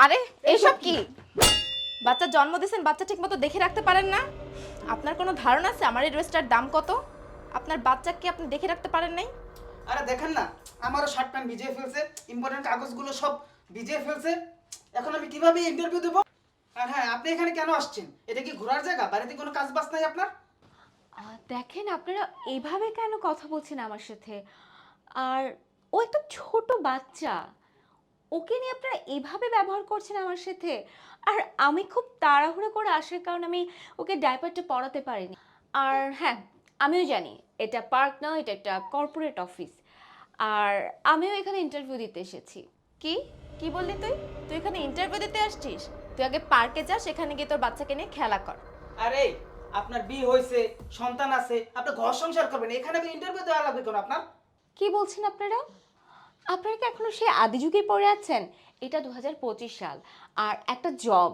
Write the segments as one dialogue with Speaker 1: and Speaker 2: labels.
Speaker 1: আরে এইসব কি? বাচ্চা জন্ম দিয়েছেন, বাচ্চা ঠিকমতো দেখে রাখতে পারেন না? আপনার কোনো ধারণা আছে আমার এই ড্রেসটার দাম কত? আপনার বাচ্চাকে আপনি দেখে রাখতে পারেন নাই?
Speaker 2: আরে দেখেন না, আমারও শার্ট প্যান্ট ভিজিয়ে ফেলছে, ইম্পর্টেন্ট কাগজগুলো সব ভিজিয়ে ফেলছে। এখন আমি কিভাবে ইন্টারভিউ দেবো? আর হ্যাঁ, আপনি এখানে কেন আসছেন? এটা কি ঘোরার জায়গা? বাড়িতে কোনো কাজ বাজ নাই আপনার?
Speaker 3: দেখেন আপনারা এইভাবে কেন কথা বলছেন আমার সাথে? আর ও একটা ছোট বাচ্চা, ওকে নিয়ে আপনারা এইভাবে ব্যবহার করছেন আমার সাথে। আর আমি খুব তাড়াহুড়ো করে আসার কারণে আমি ওকে ডাইপারটা পরাতে পারিনি। আর হ্যাঁ, আমিও জানি এটা পার্ক না, এটা একটা কর্পোরেট অফিস। আর আমিও এখানে ইন্টারভিউ দিতে এসেছি।
Speaker 1: কি কি বললি তুই? তুই এখানে ইন্টারভিউ দিতে আসছিস? তুই আগে পার্কে যা, সেখানে গিয়ে তোর বাচ্চাকে নিয়ে খেলা কর।
Speaker 2: আরে আপনার বিয়ে হয়েছে, সন্তান আছে, আপনি ঘর সংসার করবেন, এখানে ইন্টারভিউ দেওয়া লাগবে কেন আপনার?
Speaker 3: কি বলছেন আপনারা? আপনারা কি এখনো সেই আদি যুগে পড়ে আছেন? এটা 2025 সাল। আর একটা জব,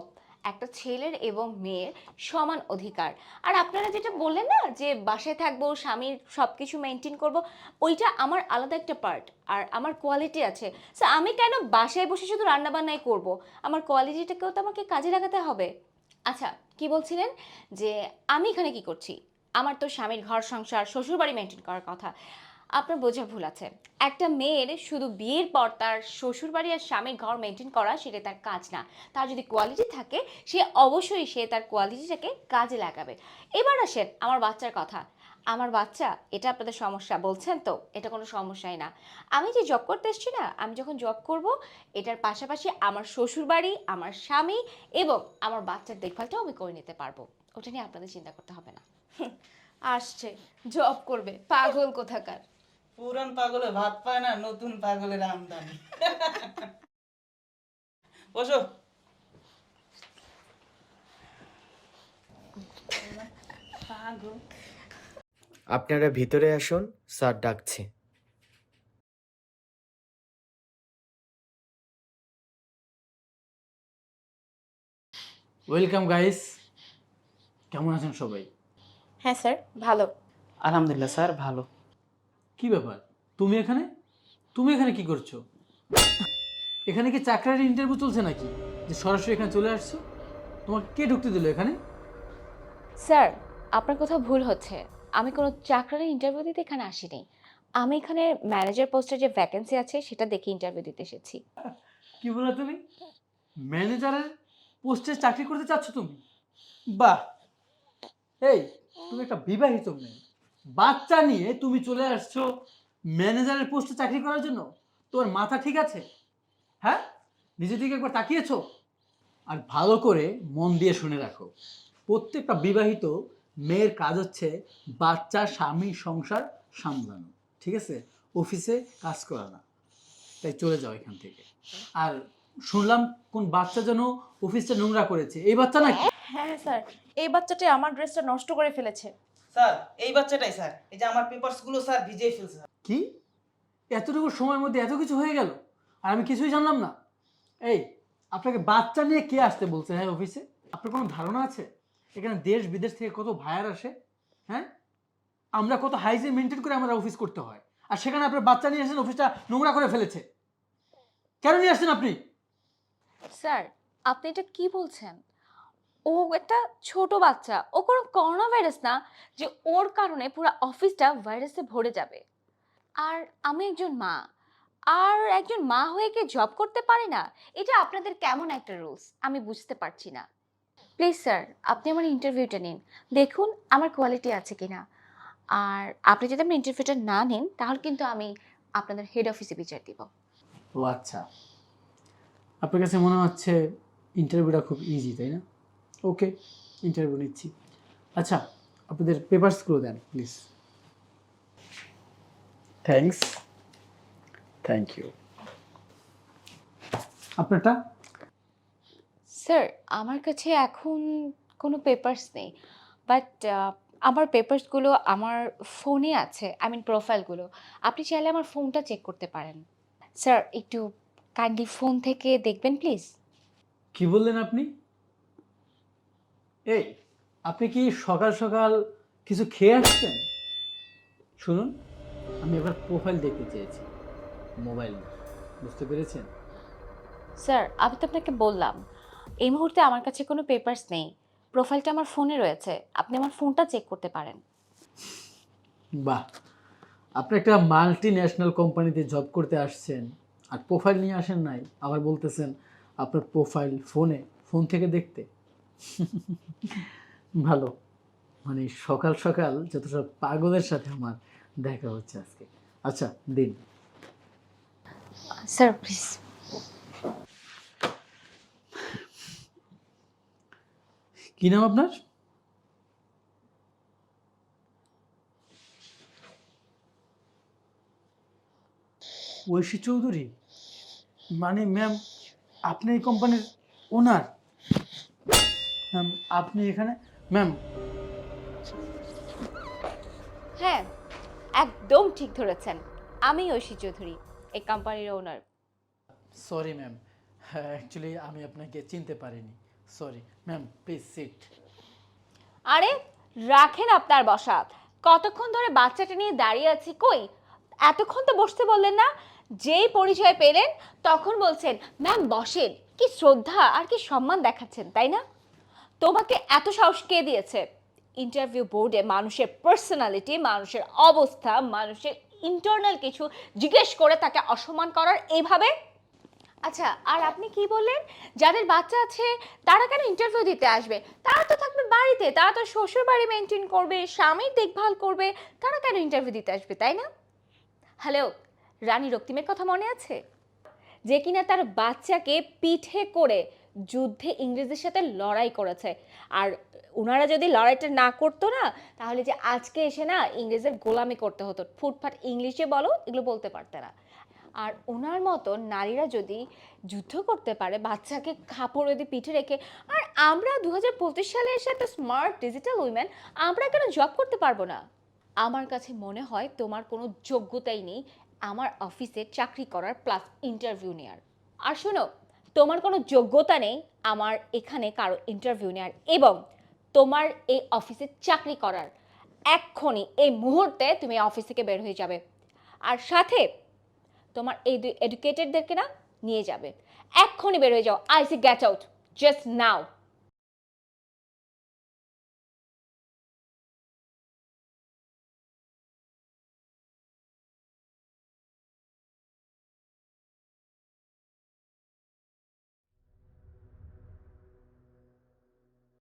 Speaker 3: একটা ছেলের এবং মেয়ের সমান অধিকার। আর আপনারা যেটা বললেন না যে বাসায় থাকবো, স্বামীর সব কিছু মেনটেন করবো, ওইটা আমার আলাদা একটা পার্ট। আর আমার কোয়ালিটি আছে, সো আমি কেন বাসায় বসে শুধু রান্নাবান্নাই করব? আমার কোয়ালিটিটাকেও তো আমাকে কাজে লাগাতে হবে। আচ্ছা, কি বলছিলেন যে আমি এখানে কি করছি? আমার তো স্বামীর ঘর সংসার, শ্বশুরবাড়ি মেনটেন করার কথা। আপনার বোঝা ভুল আছে। একটা মেয়ের শুধু বিয়ের পর তার শ্বশুরবাড়ি আর স্বামীর ঘর মেনটেন করা সেটা তার কাজ না। তার যদি কোয়ালিটি থাকে, সে অবশ্যই সে তার কোয়ালিটিটাকে কাজে লাগাবে। এবার আসেন আমার বাচ্চার কথা। আমার বাচ্চা, এটা আপনাদের সমস্যা বলছেন তো? এটা কোনো সমস্যাই না। আমি যে জব করতে এসেছি না, আমি যখন জব করব, এটার পাশাপাশি আমার শ্বশুরবাড়ি, আমার স্বামী এবং আমার বাচ্চার দেখভালটাও আমি করে নিতে পারবো। ওটা নিয়ে আপনাদের চিন্তা করতে হবে না।
Speaker 1: আসছে, জব করবে, পাগল কোথাকার।
Speaker 2: পুরান পাগলে ভাত পায় না, নতুন পাগলের আমদানি। বসো। পাগল।
Speaker 4: আপনারা ভিতরে আসুন, স্যার ডাকছে।
Speaker 5: ওয়েলকাম গাইস, কেমন আছেন সবাই?
Speaker 1: হ্যাঁ স্যার, ভালো।
Speaker 2: আলহামদুলিল্লাহ স্যার, ভালো।
Speaker 5: কি ব্যাপার, তুমি এখানে কি করছো? এখানে কি চাকরির ইন্টারভিউ চলছে নাকি যে সরাসরি এখানে চলে আসছো? তোমাকে কে ঢুকতে দিল এখানে?
Speaker 3: স্যার, আপনার কোথাও ভুল হচ্ছে। আমি কোনো চাকরির ইন্টারভিউ দিতে এখানে আসিনি। আমি এখানে ম্যানেজার পোস্টের যে ভ্যাকেন্সি আছে সেটা দেখে ইন্টারভিউ দিতে এসেছি।
Speaker 5: কি বলে তুমি? ম্যানেজারের পোস্টে চাকরি করতে চাচ্ছ তুমি? বাহ! এই, তুমি একটা বিবাহিত মেয়ে, বাচ্চা নিয়ে তুমি চলে আসছো ম্যানেজারের পোস্টে চাকরি করার জন্য? তোমার মাথা ঠিক আছে? হ্যাঁ, নিজের দিকে একবার তাকিয়েছো? আর ভালো করে মন দিয়ে শুনে রাখো, প্রত্যেকটা বিবাহিত মেয়ের কাজ হচ্ছে বাচ্চা, স্বামী, সংসার সামলানো, ঠিক আছে? অফিসে কাজ করা না। তাই চলে যাও এখান থেকে। আর শুনলাম কোন বাচ্চা যেন অফিসটা নোংরা করেছে, এই বাচ্চা নাকি?
Speaker 1: হ্যাঁ স্যার, এই বাচ্চাটি আমার ড্রেসটা নষ্ট করে ফেলেছে।
Speaker 2: স্যার, এই বাচ্চাটাই স্যার, এই যে আমার পেপারস গুলো স্যার ভিজিয়ে ফেলছে।
Speaker 5: কি, এতটুকু সময়ের মধ্যে এত কিছু হয়ে গেল আর আমি কিছুই জানলাম না? এই, আপনাকে বাচ্চা নিয়ে কে আসতে বলছে হ্যাঁ অফিসে? আপনার কোনো ধারণা আছে এখানে দেশ বিদেশ থেকে কত ভাইয়ার আসে? হ্যাঁ, আমরা কত হাইজিন মেনটেন করে আমরা অফিস করতে হয়, আর সেখানে আপনার বাচ্চা নিয়ে আসেন, অফিসটা নোংরা করে ফেলেছে। কেন নিয়ে আসছেন আপনি?
Speaker 3: স্যার, আপনি এটা কি বলছেন? ও একটা ছোট বাচ্চা, ও কোনো করোনা ভাইরাস না যে ওর কারণে পুরো অফিসটা ভাইরাসে ভরে যাবে। আর আমি একজন মা, আর একজন মা হয়ে কি জব করতে পারে না? এটা আপনাদের কেমন একটা রুলস আমি বুঝতে পারছি না। প্লিজ স্যার, আপনি আমার ইন্টারভিউটা নিন, দেখুন আমার কোয়ালিটি আছে কিনা। আর আপনি যদি আমার ইন্টারভিউটা না নেন তাহলে কিন্তু আমি আপনাদের হেড অফিসে বিচার দিব।
Speaker 5: ও আচ্ছা, আপনার কাছে মনে হচ্ছে ইন্টারভিউটা খুব ইজি, তাই না? ওকে, ইন্টারভিউ নিচ্ছি। আচ্ছা, আপনাদের পেপারসগুলো দেন প্লিজ। Thanks, thank you. আপনারটা?
Speaker 3: স্যার, আমার কাছে এখন কোনো পেপারস নেই, বাট আমার পেপারসগুলো আমার ফোনে আছে, আই মিন প্রোফাইলগুলো। আপনি চাইলে আমার ফোনটা চেক করতে পারেন। স্যার, একটু কাইন্ডলি ফোন থেকে দেখবেন প্লিজ।
Speaker 5: কি বললেন আপনি? এই, আপনি কি সকাল সকাল কিছু খেয়ে আসছেন? শুনুন, আমি এবার প্রোফাইল দেখতে চেয়েছি, মোবাইল না, বুঝতে পেরেছেন?
Speaker 3: স্যার আমি তো আপনাকে বললাম এই মুহূর্তে আমার কাছে কোনো পেপারস নেই, প্রোফাইলটা আমার ফোনে রয়েছে, আপনি আমার ফোনটা চেক করতে পারেন।
Speaker 5: বাহ, আপনি একটা মাল্টি ন্যাশনাল কোম্পানিতে জব করতে আসছেন আর প্রোফাইল নিয়ে আসেন নাই, আবার বলতেছেন আপনার প্রোফাইল ফোন থেকে দেখতে। ভালো, মানে সকাল সকাল যত সব পাগলের সাথে আমার দেখা হচ্ছে আজকে। আচ্ছা দিন।
Speaker 3: Sir please.
Speaker 5: কি নাম আপনার? ঐশী চৌধুরী? মানে ম্যাম আপনি এই কোম্পানির ওনার? ম্যাম আপনি এখানে? ম্যাম
Speaker 3: হ্যাঁ, একদম ঠিক ধরেছেন, আমি ঐশী চৌধুরী, এই কোম্পানির ওনার।
Speaker 5: সরি ম্যাম, হ্যাঁ অ্যাকচুয়ালি আমি আপনাকে চিনতে পারিনি, সরি ম্যাম, প্লিজ সিট।
Speaker 3: আরে রাখেন আপনার বসা, কতক্ষণ ধরে বাচ্চাটা নিয়ে দাঁড়িয়ে আছি, কই এতক্ষণ তো বসতে বললেন না? যেই পরিচয় পেলেন তখন বলছেন ম্যাম বসেন, কি শ্রদ্ধা আর কি সম্মান দেখাচ্ছেন, তাই না? তোমাকে এত সাহস কে দিয়েছে ইন্টারভিউ বোর্ডে মানুষের পার্সোনালিটি, মানুষের অবস্থা, মানুষের ইন্টারনাল কিছু জিজ্ঞেস করে তাকে অসম্মান করার এইভাবে? আচ্ছা, আর আপনি কি বললেন যাদের বাচ্চা আছে তারা কেন ইন্টারভিউ দিতে আসবে? তারা তো থাকবে বাড়িতে, তারা তো শ্বশুর বাড়ি মেনটেন করবে, স্বামীর দেখভাল করবে, তারা কেন ইন্টারভিউ দিতে আসবে, তাই না? হ্যালো, রানী রক্তিমের কথা মনে আছে? যে কিনা তার বাচ্চাকে পিঠে করে যুদ্ধে ইংরেজদের সাথে লড়াই করেছে। আর ওনারা যদি লড়াইটা না করতো না, তাহলে যে আজকে এসে না ইংরেজের গোলামি করতে হতো, ফুটফাট ইংলিশে বলো, এগুলো বলতে পারতে না। আর ওনার মতো নারীরা যদি যুদ্ধ করতে পারে বাচ্চাকে খাপড় দিয়ে পিঠে রেখে, আর আমরা 2025 সালে এসে একটা স্মার্ট ডিজিটাল উইমেন, আমরা কেন জব করতে পারবো না? আমার কাছে মনে হয় তোমার কোনো যোগ্যতাই নেই আমার অফিসে চাকরি করার প্লাস ইন্টারভিউ নেওয়ার। আর শোনো, তোমার কোনো যোগ্যতা নেই আমার এখানে কারো ইন্টারভিউ নেওয়ার এবং তোমার এই অফিসে চাকরি করার। এক্ষুনি এই মুহূর্তে তুমি অফিস থেকে বের হয়ে যাবে, আর সাথে তোমার এই দুই এডুকেটেডদেরকে না নিয়ে যাবে। এক্ষুনি বের হয়ে যাও, I say get out just now.